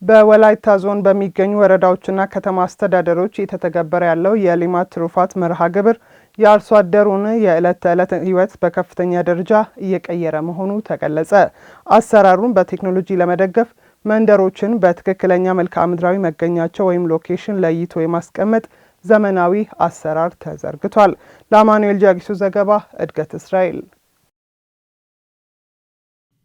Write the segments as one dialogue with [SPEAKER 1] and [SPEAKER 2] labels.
[SPEAKER 1] በወላይታ ዞን በሚገኙ ወረዳዎችና ከተማ አስተዳደሮች እየተተገበረ ያለው የሌማት ትሩፋት መርሃ ግብር የአርሶ አደሩን የዕለት ተዕለት ሕይወት በከፍተኛ ደረጃ እየቀየረ መሆኑ ተገለጸ። አሰራሩን በቴክኖሎጂ ለመደገፍ መንደሮችን በትክክለኛ መልክዓ ምድራዊ መገኛቸው ወይም ሎኬሽን ለይቶ የማስቀመጥ ዘመናዊ አሰራር ተዘርግቷል። ለአማኑኤል ጃጊሱ ዘገባ እድገት እስራኤል።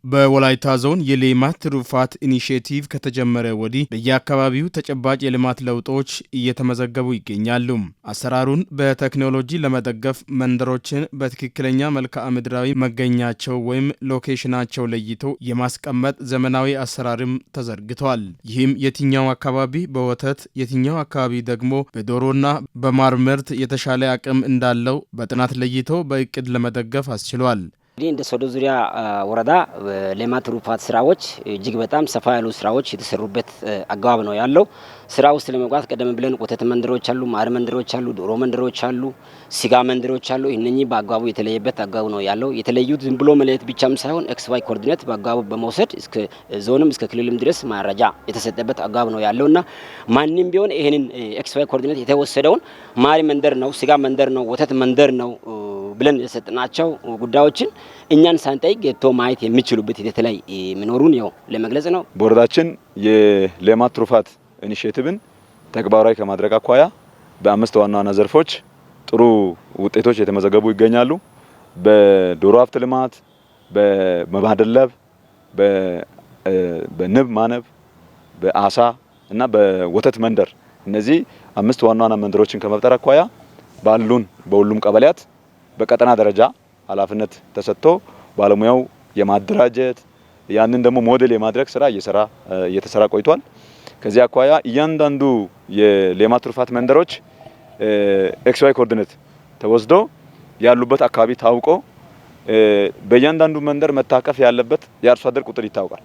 [SPEAKER 2] በወላይታ ዞን የሌማት ትሩፋት ኢኒሼቲቭ ከተጀመረ ወዲህ በየአካባቢው ተጨባጭ የልማት ለውጦች እየተመዘገቡ ይገኛሉ። አሰራሩን በቴክኖሎጂ ለመደገፍ መንደሮችን በትክክለኛ መልክዓ ምድራዊ መገኛቸው ወይም ሎኬሽናቸው ለይቶ የማስቀመጥ ዘመናዊ አሰራርም ተዘርግቷል። ይህም የትኛው አካባቢ በወተት የትኛው አካባቢ ደግሞ በዶሮና በማር ምርት የተሻለ አቅም እንዳለው በጥናት ለይቶ በእቅድ ለመደገፍ አስችሏል።
[SPEAKER 3] እንደ ሶዶ ዙሪያ ወረዳ ሌማት ትሩፋት ስራዎች እጅግ በጣም ሰፋ ያሉ ስራዎች የተሰሩበት አግባብ ነው ያለው። ስራ ውስጥ ለመግባት ቀደም ብለን ወተት መንደሮች አሉ፣ ማር መንደሮች አሉ፣ ዶሮ መንደሮች አሉ፣ ስጋ መንደሮች አሉ። እነኚህ በአግባቡ የተለየበት አግባብ ነው ያለው። የተለዩት ዝም ብሎ መለየት ብቻም ሳይሆን ኤክስ ዋይ ኮኦርዲኔት በአግባቡ በመውሰድ እስከ ዞንም እስከ ክልልም ድረስ መረጃ የተሰጠበት አግባብ ነው ያለውና ማንንም ቢሆን ይሄንን ኤክስ ዋይ ኮኦርዲኔት የተወሰደውን ማር መንደር ነው፣ ስጋ መንደር ነው፣ ወተት መንደር ነው ብለን የሰጥናቸው ጉዳዮችን እኛን ሳንጠይቅ ገብቶ ማየት የሚችሉበት ሂደት ላይ መኖሩን ያው ለመግለጽ ነው።
[SPEAKER 4] በወረዳችን የሌማት ትሩፋት ኢኒሼቲቭን ተግባራዊ ከማድረግ አኳያ በአምስት ዋና ዋና ዘርፎች ጥሩ ውጤቶች የተመዘገቡ ይገኛሉ። በዶሮ ሀብት ልማት፣ በማደለብ፣ በንብ ማነብ፣ በአሳ እና በወተት መንደር እነዚህ አምስት ዋና ዋና መንደሮችን ከመፍጠር አኳያ ባሉን በሁሉም ቀበሌያት በቀጠና ደረጃ ኃላፊነት ተሰጥቶ ባለሙያው የማደራጀት ያንን ደግሞ ሞዴል የማድረግ ስራ እየተሰራ ቆይቷል። ከዚህ አኳያ እያንዳንዱ የሌማት ትሩፋት መንደሮች ኤክስ ዋይ ኮኦርዲኔት ተወስዶ ያሉበት አካባቢ ታውቆ በእያንዳንዱ መንደር መታቀፍ ያለበት የአርሶ አደር ቁጥር ይታወቃል።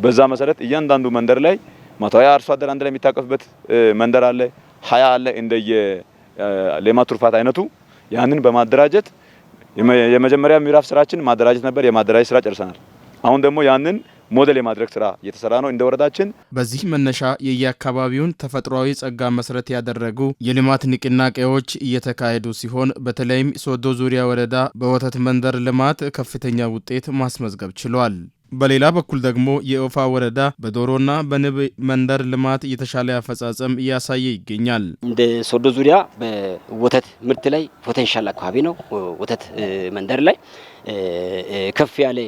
[SPEAKER 4] በዛ መሰረት እያንዳንዱ መንደር ላይ 120 አርሶ አደር አንድ ላይ የሚታቀፍበት መንደር አለ፣ 20 አለ። እንደየ ሌማት ትሩፋት አይነቱ ያንን በማደራጀት የመጀመሪያ ምዕራፍ ስራችን ማደራጀት ነበር። የማደራጀት ስራ ጨርሰናል። አሁን ደግሞ ያንን ሞዴል የማድረግ ስራ እየተሰራ ነው እንደ ወረዳችን።
[SPEAKER 2] በዚህ መነሻ የየአካባቢውን ተፈጥሯዊ ጸጋ መሰረት ያደረጉ የልማት ንቅናቄዎች እየተካሄዱ ሲሆን በተለይም ሶዶ ዙሪያ ወረዳ በወተት መንደር ልማት ከፍተኛ ውጤት ማስመዝገብ ችሏል። በሌላ በኩል ደግሞ የኦፋ ወረዳ በዶሮና በንብ መንደር ልማት የተሻለ አፈጻጸም እያሳየ ይገኛል።
[SPEAKER 3] እንደ ሶዶ ዙሪያ በወተት ምርት ላይ ፖቴንሻል አካባቢ ነው። ወተት መንደር ላይ ከፍ ያለ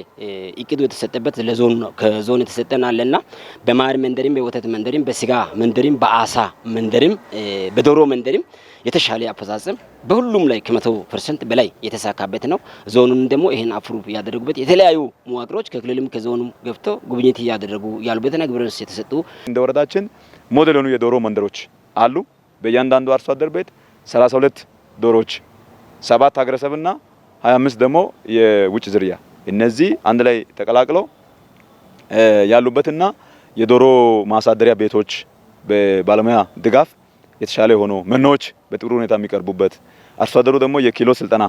[SPEAKER 3] እቅዱ የተሰጠበት ለዞን ነው። ከዞን የተሰጠን አለና በማር መንደሪም፣ በወተት መንደሪም፣ በስጋ መንደሪም፣ በአሳ መንደሪም፣ በዶሮ መንደሪም የተሻለ አፈጻጸም በሁሉም ላይ ከ100% በላይ የተሳካበት ነው። ዞኑን ደግሞ ይሄን አፕሩቭ ያደረጉበት የተለያዩ መዋቅሮች ከክልልም ከዞኑም ገብቶ ጉብኝት ያደረጉ ያሉበትና ግብረስ የተሰጡ
[SPEAKER 4] እንደ ወረዳችን ሞዴል ሆኑ የዶሮ መንደሮች አሉ። በእያንዳንዱ አርሶ አደር ቤት 32 ዶሮች፣ 7 ሀገረሰብና 25 ደግሞ የውጭ ዝርያ እነዚህ አንድ ላይ ተቀላቅለው ያሉበትና የዶሮ ማሳደሪያ ቤቶች በባለሙያ ድጋፍ የተሻለ ሆኖ መኖች በጥሩ ሁኔታ የሚቀርቡበት አርሶ አደሩ ደግሞ የኪሎ ስልጠና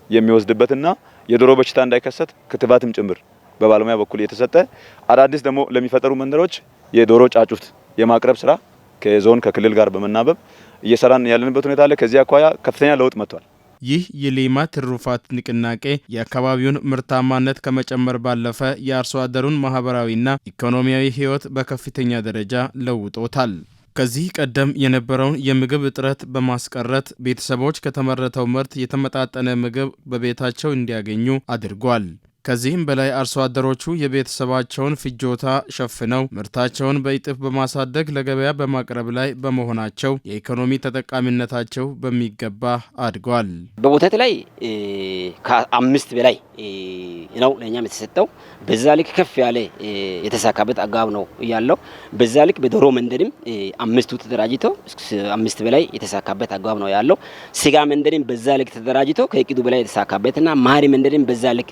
[SPEAKER 4] የሚወስድበትና የዶሮ በሽታ እንዳይከሰት ክትባትም ጭምር በባለሙያ በኩል የተሰጠ አዳዲስ ደግሞ ለሚፈጠሩ መንደሮች የዶሮ ጫጩት የማቅረብ ስራ ከዞን ከክልል ጋር በመናበብ እየሰራን ያለንበት ሁኔታ አለ። ከዚህ አኳያ ከፍተኛ ለውጥ መጥቷል።
[SPEAKER 2] ይህ የሌማት ትሩፋት ንቅናቄ የአካባቢውን ምርታማነት ከመጨመር ባለፈ የአርሶ አደሩን ማህበራዊና ኢኮኖሚያዊ ህይወት በከፍተኛ ደረጃ ለውጦታል። ከዚህ ቀደም የነበረውን የምግብ እጥረት በማስቀረት ቤተሰቦች ከተመረተው ምርት የተመጣጠነ ምግብ በቤታቸው እንዲያገኙ አድርጓል። ከዚህም በላይ አርሶ አደሮቹ የቤተሰባቸውን ፍጆታ ሸፍነው ምርታቸውን በእጥፍ በማሳደግ ለገበያ በማቅረብ ላይ በመሆናቸው የኢኮኖሚ ተጠቃሚነታቸው በሚገባ አድጓል።
[SPEAKER 3] በወተት ላይ ከ5 በላይ ነው ለኛም የተሰጠው። በዛ ልክ ከፍ ያለ የተሳካበት አግባብ ነው ያለው። በዛ ልክ በዶሮ መንደርም 5ቱ ተደራጅተው 5 በላይ የተሳካበት አግባብ ነው ያለው። ስጋ መንደርም በዛ ልክ ተደራጅተው ከእቅዱ በላይ የተሳካበትና ማር መንደርም በዛ ልክ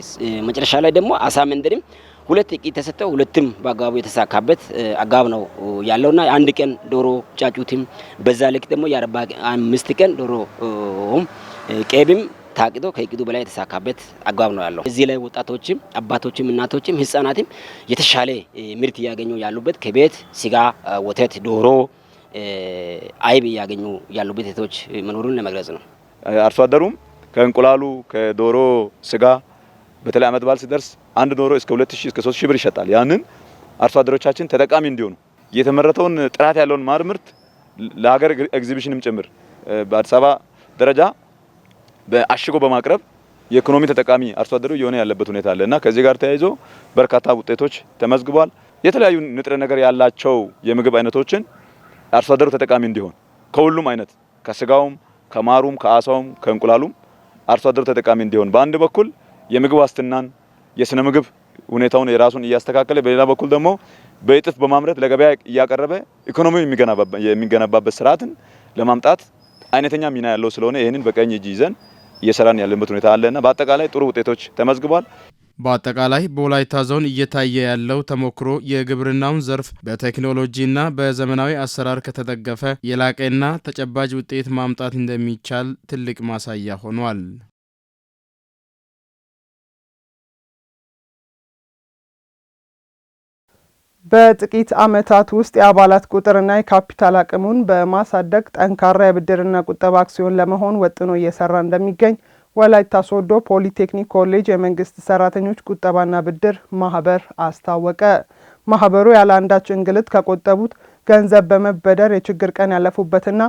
[SPEAKER 3] መጨረሻ ላይ ደግሞ አሳ መንደርም 2 እቅድ ተሰጠው 2ም በአግባቡ የተሳካበት አግባብ ነው ያለውና አንድ ቀን ዶሮ ጫጩትም በዛ ልክ ደግሞ የ45 ቀን ዶሮ ቄብም ታቅዶ ከእቅዱ በላይ የተሳካበት አግባብ ነው ያለው። እዚህ ላይ ወጣቶችም አባቶችም እናቶችም ህፃናትም የተሻለ ምርት እያገኙ ያሉበት ከቤት ስጋ፣ ወተት፣ ዶሮ፣ አይብ እያገኙ ያሉበት ቤቶች መኖሩን ለመግለጽ ነው።
[SPEAKER 4] አርሶ አደሩም ከእንቁላሉ ከዶሮ ስጋ በተለይ ዓመት በዓል ሲደርስ አንድ ዶሮ እስከ 2000 እስከ 3000 ብር ይሸጣል። ያንን አርሶ አደሮቻችን ተጠቃሚ እንዲሆኑ የተመረተውን ጥራት ያለውን ማር ምርት ለሀገር ኤግዚቢሽንም ጭምር በአዲስ አበባ ደረጃ በአሽጎ በማቅረብ የኢኮኖሚ ተጠቃሚ አርሶ አደሩ የሆነ ያለበት ሁኔታ አለና ከዚህ ጋር ተያይዞ በርካታ ውጤቶች ተመዝግቧል። የተለያዩ ንጥረ ነገር ያላቸው የምግብ አይነቶችን አርሶ አደሩ ተጠቃሚ እንዲሆን ከሁሉም አይነት ከስጋውም፣ ከማሩም፣ ከአሳውም፣ ከእንቁላሉም አርሶ አደሩ ተጠቃሚ እንዲሆን በአንድ በኩል የምግብ ዋስትናን የስነ ምግብ ሁኔታውን የራሱን እያስተካከለ በሌላ በኩል ደግሞ በእጥፍ በማምረት ለገበያ እያቀረበ ኢኮኖሚው የሚገነባበት ስርዓትን ለማምጣት አይነተኛ ሚና ያለው ስለሆነ ይህንን በቀኝ እጅ ይዘን እየሰራን ያለበት ሁኔታ አለና በአጠቃላይ ጥሩ ውጤቶች ተመዝግቧል።
[SPEAKER 2] በአጠቃላይ በወላይታ ዞን እየታየ ያለው ተሞክሮ የግብርናውን ዘርፍ በቴክኖሎጂና በዘመናዊ አሰራር ከተደገፈ የላቀና ተጨባጭ ውጤት ማምጣት እንደሚቻል ትልቅ ማሳያ ሆኗል።
[SPEAKER 1] በጥቂት ዓመታት ውስጥ የአባላት ቁጥርና የካፒታል አቅሙን በማሳደግ ጠንካራ የብድርና ቁጠባ አክሲዮን ለመሆን ወጥኖ እየሰራ እንደሚገኝ ወላይታ ሶዶ ፖሊቴክኒክ ኮሌጅ የመንግስት ሰራተኞች ቁጠባና ብድር ማህበር አስታወቀ። ማህበሩ ያለ አንዳች እንግልት ከቆጠቡት ገንዘብ በመበደር የችግር ቀን ያለፉበትና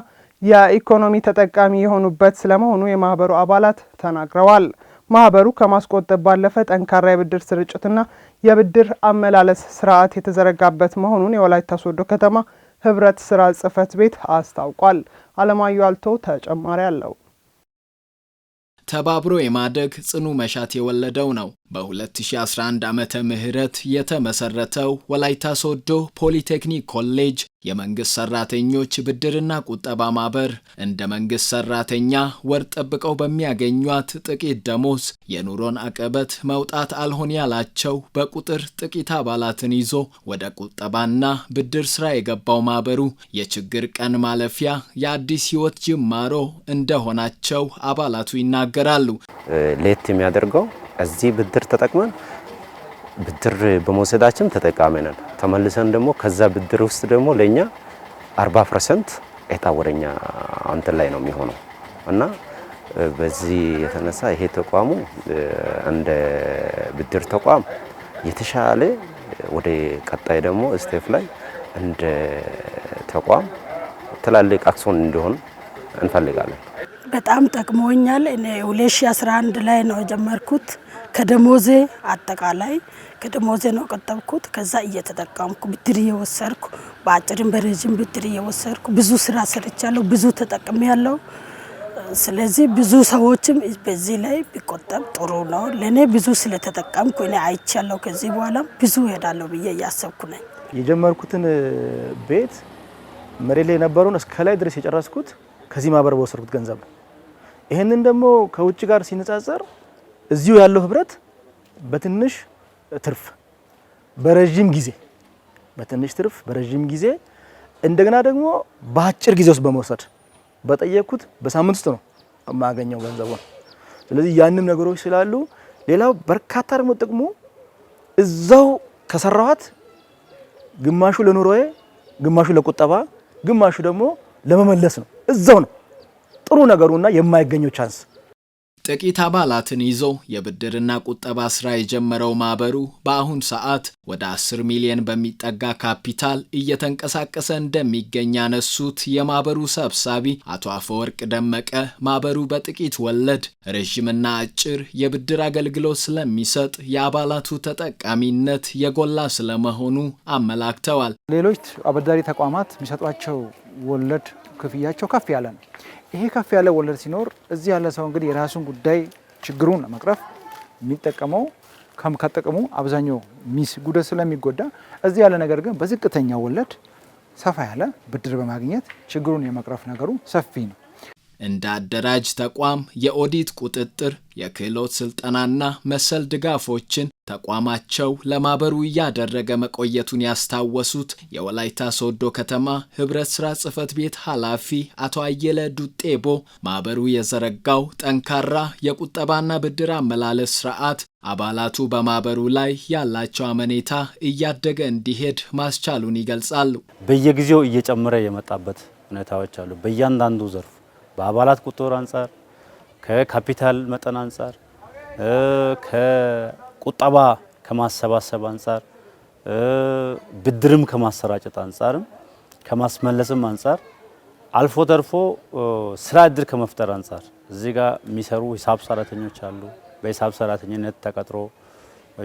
[SPEAKER 1] የኢኮኖሚ ተጠቃሚ የሆኑበት ስለመሆኑ የማህበሩ አባላት ተናግረዋል። ማህበሩ ከማስቆጠብ ባለፈ ጠንካራ የብድር ስርጭትና የብድር አመላለስ ስርዓት የተዘረጋበት መሆኑን የወላይታ ሶዶ ከተማ ህብረት ስራ ጽህፈት ቤት አስታውቋል። አለማዩ አልቶ ተጨማሪ አለው።
[SPEAKER 5] ተባብሮ የማደግ ጽኑ መሻት የወለደው ነው። በ2011 ዓመተ ምህረት የተመሰረተው ወላይታ ሶዶ ፖሊቴክኒክ ኮሌጅ የመንግስት ሰራተኞች ብድርና ቁጠባ ማህበር እንደ መንግስት ሰራተኛ ወር ጠብቀው በሚያገኟት ጥቂት ደሞዝ የኑሮን አቀበት መውጣት አልሆን ያላቸው በቁጥር ጥቂት አባላትን ይዞ ወደ ቁጠባና ብድር ስራ የገባው ማህበሩ የችግር ቀን ማለፊያ የአዲስ ህይወት ጅማሮ እንደሆናቸው አባላቱ ይናገራሉ።
[SPEAKER 6] ለየት የሚያደርገው እዚህ ብድር ተጠቅመን ብድር በመውሰዳችን ተጠቃሚ ነን። ተመልሰን ደግሞ ከዛ ብድር ውስጥ ደግሞ ለኛ 40% እጣ ወደኛ አንተ ላይ ነው የሚሆነው እና በዚህ የተነሳ ይሄ ተቋሙ እንደ ብድር ተቋም የተሻለ ወደ ቀጣይ ደግሞ ስቴፕ ላይ እንደ ተቋም ትላልቅ አክሲዮን እንዲሆን እንፈልጋለን።
[SPEAKER 7] በጣም ጠቅሞኛል። እኔ 2011 ላይ ነው ጀመርኩት። ከደሞዜ አጠቃላይ ከደሞዜ ነው ቀጠብኩት። ከዛ እየተጠቀምኩ ብድር እየወሰድኩ በአጭርም በረጅም ብድር እየወሰድኩ ብዙ ስራ ሰርቻለሁ፣ ብዙ ተጠቅሜያለሁ። ስለዚህ ብዙ ሰዎችም በዚህ ላይ ቢቆጠብ ጥሩ ነው። ለኔ ብዙ ስለተጠቀምኩ እኔ አይቻለሁ። ከዚህ በኋላ ብዙ እሄዳለሁ ብዬ እያሰብኩ ነኝ።
[SPEAKER 8] የጀመርኩትን ቤት መሬት ላይ የነበረውን እስከ ላይ ድረስ የጨረስኩት ከዚህ ማህበር በወሰድኩት ገንዘብ ነው። ይሄንን ደግሞ ከውጭ ጋር ሲነጻጸር እዚሁ ያለው ህብረት በትንሽ ትርፍ በረጅም ጊዜ በትንሽ ትርፍ በረጅም ጊዜ እንደገና ደግሞ በአጭር ጊዜ ውስጥ በመውሰድ በጠየቅኩት በሳምንት ውስጥ ነው የማገኘው ገንዘቡን። ስለዚህ ያንም ነገሮች ስላሉ ሌላው በርካታ ደግሞ ጥቅሙ እዛው ከሰራኋት ግማሹ ለኑሮዬ፣ ግማሹ ለቁጠባ፣ ግማሹ ደግሞ ለመመለስ ነው። እዛው ነው ጥሩ ነገሩና የማይገኘው ቻንስ።
[SPEAKER 5] ጥቂት አባላትን ይዞ የብድርና ቁጠባ ስራ የጀመረው ማህበሩ በአሁን ሰዓት ወደ 10 ሚሊዮን በሚጠጋ ካፒታል እየተንቀሳቀሰ እንደሚገኝ ያነሱት የማህበሩ ሰብሳቢ አቶ አፈወርቅ ደመቀ ማህበሩ በጥቂት ወለድ ረጅምና አጭር የብድር አገልግሎት ስለሚሰጥ የአባላቱ ተጠቃሚነት የጎላ ስለመሆኑ አመላክተዋል።
[SPEAKER 9] ሌሎች አበዳሪ ተቋማት የሚሰጧቸው ወለድ ክፍያቸው ከፍ ያለ ነው። ይሄ ከፍ ያለ ወለድ ሲኖር እዚህ ያለ ሰው እንግዲህ የራሱን ጉዳይ ችግሩን ለመቅረፍ የሚጠቀመው ከጥቅሙ አብዛኛው ሚስ ጉዳት ስለሚጎዳ እዚህ ያለ ነገር ግን በዝቅተኛ ወለድ ሰፋ ያለ ብድር በማግኘት ችግሩን የመቅረፍ ነገሩ ሰፊ ነው።
[SPEAKER 5] እንደ አደራጅ ተቋም የኦዲት ቁጥጥር፣ የክህሎት ስልጠናና መሰል ድጋፎችን ተቋማቸው ለማህበሩ እያደረገ መቆየቱን ያስታወሱት የወላይታ ሶዶ ከተማ ህብረት ስራ ጽህፈት ቤት ኃላፊ አቶ አየለ ዱጤቦ ማህበሩ የዘረጋው ጠንካራ የቁጠባና ብድር አመላለስ ስርዓት አባላቱ በማህበሩ ላይ ያላቸው አመኔታ እያደገ እንዲሄድ ማስቻሉን ይገልጻሉ።
[SPEAKER 10] በየጊዜው እየጨመረ የመጣበት ሁኔታዎች አሉ። በእያንዳንዱ ዘርፍ በአባላት ቁጥር አንፃር፣ ከካፒታል መጠን አንፃር፣ ከቁጠባ ከማሰባሰብ አንፃር፣ ብድርም ከማሰራጨት አንፃርም ከማስመለስም አንፃር አልፎ ተርፎ ስራ እድል ከመፍጠር አንፃር እዚህ ጋር የሚሰሩ ሂሳብ ሰራተኞች አሉ። በሂሳብ ሰራተኝነት ተቀጥሮ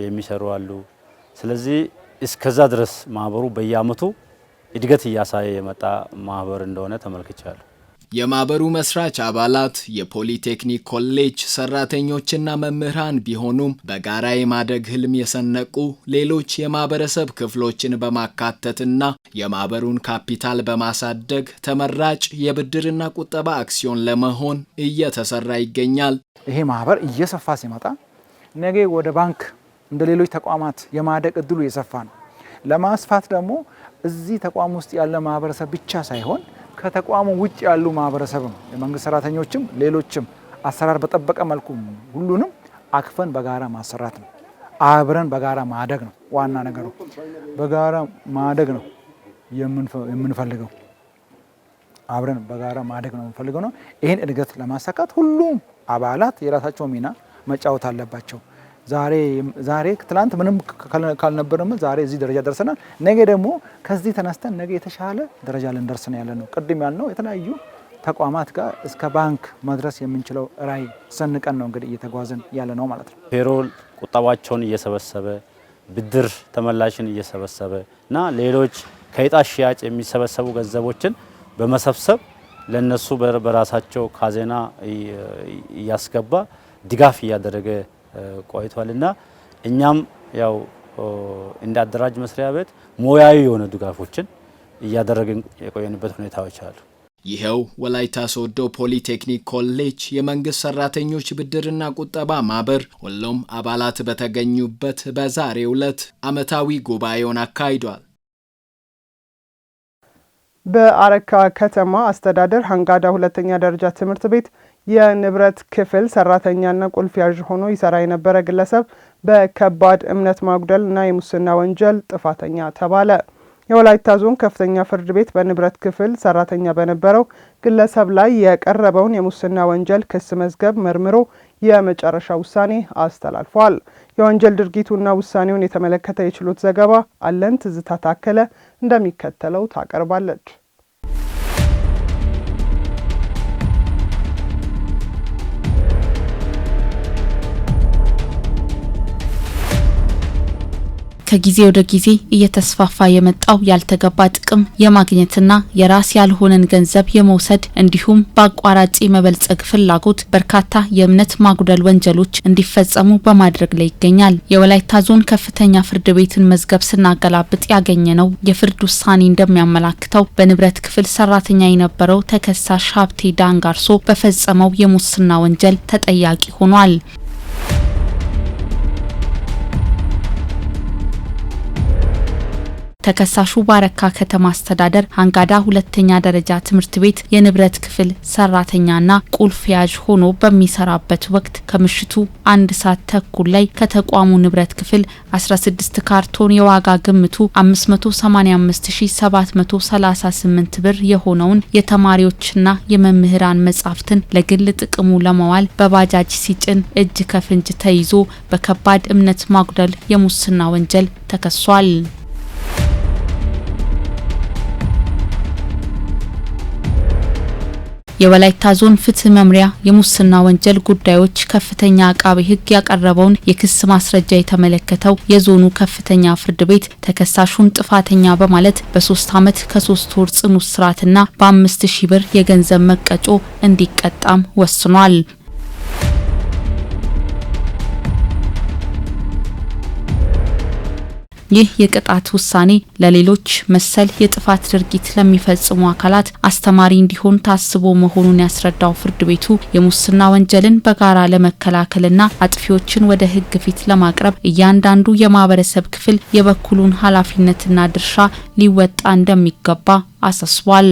[SPEAKER 10] የሚሰሩ አሉ። ስለዚህ እስከዛ ድረስ ማህበሩ በየአመቱ እድገት እያሳየ የመጣ ማህበር እንደሆነ ተመልክቻለሁ።
[SPEAKER 5] የማህበሩ መስራች አባላት የፖሊቴክኒክ ኮሌጅ ሰራተኞችና መምህራን ቢሆኑም በጋራ የማደግ ህልም የሰነቁ ሌሎች የማህበረሰብ ክፍሎችን በማካተትና የማህበሩን ካፒታል በማሳደግ ተመራጭ የብድርና ቁጠባ አክሲዮን ለመሆን እየተሰራ ይገኛል።
[SPEAKER 9] ይሄ ማህበር እየሰፋ ሲመጣ ነገ ወደ ባንክ እንደ ሌሎች ተቋማት የማደግ እድሉ የሰፋ ነው። ለማስፋት ደግሞ እዚህ ተቋም ውስጥ ያለ ማህበረሰብ ብቻ ሳይሆን ከተቋሙ ውጭ ያሉ ማህበረሰብም የመንግስት ሰራተኞችም ሌሎችም አሰራር በጠበቀ መልኩ ሁሉንም አክፈን በጋራ ማሰራት ነው። አብረን በጋራ ማደግ ነው። ዋና ነገሩ በጋራ ማደግ ነው የምንፈልገው። አብረን በጋራ ማደግ ነው የምንፈልገው ነው። ይሄን እድገት ለማሳካት ሁሉም አባላት የራሳቸው ሚና መጫወት አለባቸው። ዛሬ ትላንት ምንም ካልነበረም ዛሬ እዚህ ደረጃ ደርሰናል። ነገ ደግሞ ከዚህ ተነስተን ነገ የተሻለ ደረጃ ልንደርስ ነው ያለነው። ቅድም ያልነው የተለያዩ ተቋማት ጋር እስከ ባንክ መድረስ የምንችለው ራዕይ ሰንቀን ነው እንግዲህ እየተጓዘን ያለነው ማለት ነው።
[SPEAKER 10] ፔሮል ቁጠባቸውን እየሰበሰበ ብድር ተመላሽን እየሰበሰበ እና ሌሎች ከዕጣ ሽያጭ የሚሰበሰቡ ገንዘቦችን በመሰብሰብ ለነሱ በራሳቸው ካዜና እያስገባ ድጋፍ እያደረገ ቆይቷልና እኛም ያው እንደ አደራጅ መስሪያ ቤት ሞያዊ የሆነ ድጋፎችን እያደረግን የቆየንበት ሁኔታዎች አሉ።
[SPEAKER 5] ይሄው ወላይታ ሶዶ ፖሊቴክኒክ ኮሌጅ የመንግስት ሰራተኞች ብድርና ቁጠባ ማህበር ሁሉም አባላት በተገኙበት በዛሬው ዕለት ዓመታዊ ጉባኤውን አካሂዷል።
[SPEAKER 1] በአረካ ከተማ አስተዳደር ሃንጋዳ ሁለተኛ ደረጃ ትምህርት ቤት የንብረት ክፍል ሰራተኛና ቁልፍ ያዥ ሆኖ ይሰራ የነበረ ግለሰብ በከባድ እምነት ማጉደልና የሙስና ወንጀል ጥፋተኛ ተባለ። የወላይታ ዞን ከፍተኛ ፍርድ ቤት በንብረት ክፍል ሰራተኛ በነበረው ግለሰብ ላይ የቀረበውን የሙስና ወንጀል ክስ መዝገብ መርምሮ የመጨረሻ ውሳኔ አስተላልፏል። የወንጀል ድርጊቱና ውሳኔውን የተመለከተ የችሎት ዘገባ አለን ትዝታ ታከለ እንደሚከተለው ታቀርባለች።
[SPEAKER 11] ከጊዜ ወደ ጊዜ እየተስፋፋ የመጣው ያልተገባ ጥቅም የማግኘትና የራስ ያልሆነን ገንዘብ የመውሰድ እንዲሁም በአቋራጭ መበልጸግ ፍላጎት በርካታ የእምነት ማጉደል ወንጀሎች እንዲፈጸሙ በማድረግ ላይ ይገኛል። የወላይታ ዞን ከፍተኛ ፍርድ ቤትን መዝገብ ስናገላብጥ ያገኘነው የፍርድ ውሳኔ እንደሚያመላክተው በንብረት ክፍል ሰራተኛ የነበረው ተከሳሽ ሀብቴ ዳንጋርሶ በፈጸመው የሙስና ወንጀል ተጠያቂ ሆኗል። ተከሳሹ ባረካ ከተማ አስተዳደር ሃንጋዳ ሁለተኛ ደረጃ ትምህርት ቤት የንብረት ክፍል ሰራተኛና ቁልፍ ያዥ ሆኖ በሚሰራበት ወቅት ከምሽቱ 1 ሰዓት ተኩል ላይ ከተቋሙ ንብረት ክፍል 16 ካርቶን የዋጋ ግምቱ 585738 ብር የሆነውን የተማሪዎችና የመምህራን መጻሕፍትን ለግል ጥቅሙ ለማዋል በባጃጅ ሲጭን እጅ ከፍንጅ ተይዞ በከባድ እምነት ማጉደል የሙስና ወንጀል ተከሷል። የወላይታ ዞን ፍትህ መምሪያ የሙስና ወንጀል ጉዳዮች ከፍተኛ አቃቤ ሕግ ያቀረበውን የክስ ማስረጃ የተመለከተው የዞኑ ከፍተኛ ፍርድ ቤት ተከሳሹን ጥፋተኛ በማለት በ3 ዓመት ከ3 ወር ጽኑ እስራትና በ5000 ብር የገንዘብ መቀጮ እንዲቀጣም ወስኗል። ይህ የቅጣት ውሳኔ ለሌሎች መሰል የጥፋት ድርጊት ለሚፈጽሙ አካላት አስተማሪ እንዲሆን ታስቦ መሆኑን ያስረዳው ፍርድ ቤቱ የሙስና ወንጀልን በጋራ ለመከላከልና አጥፊዎችን ወደ ሕግ ፊት ለማቅረብ እያንዳንዱ የማህበረሰብ ክፍል የበኩሉን ኃላፊነትና ድርሻ ሊወጣ እንደሚገባ አሳስቧል።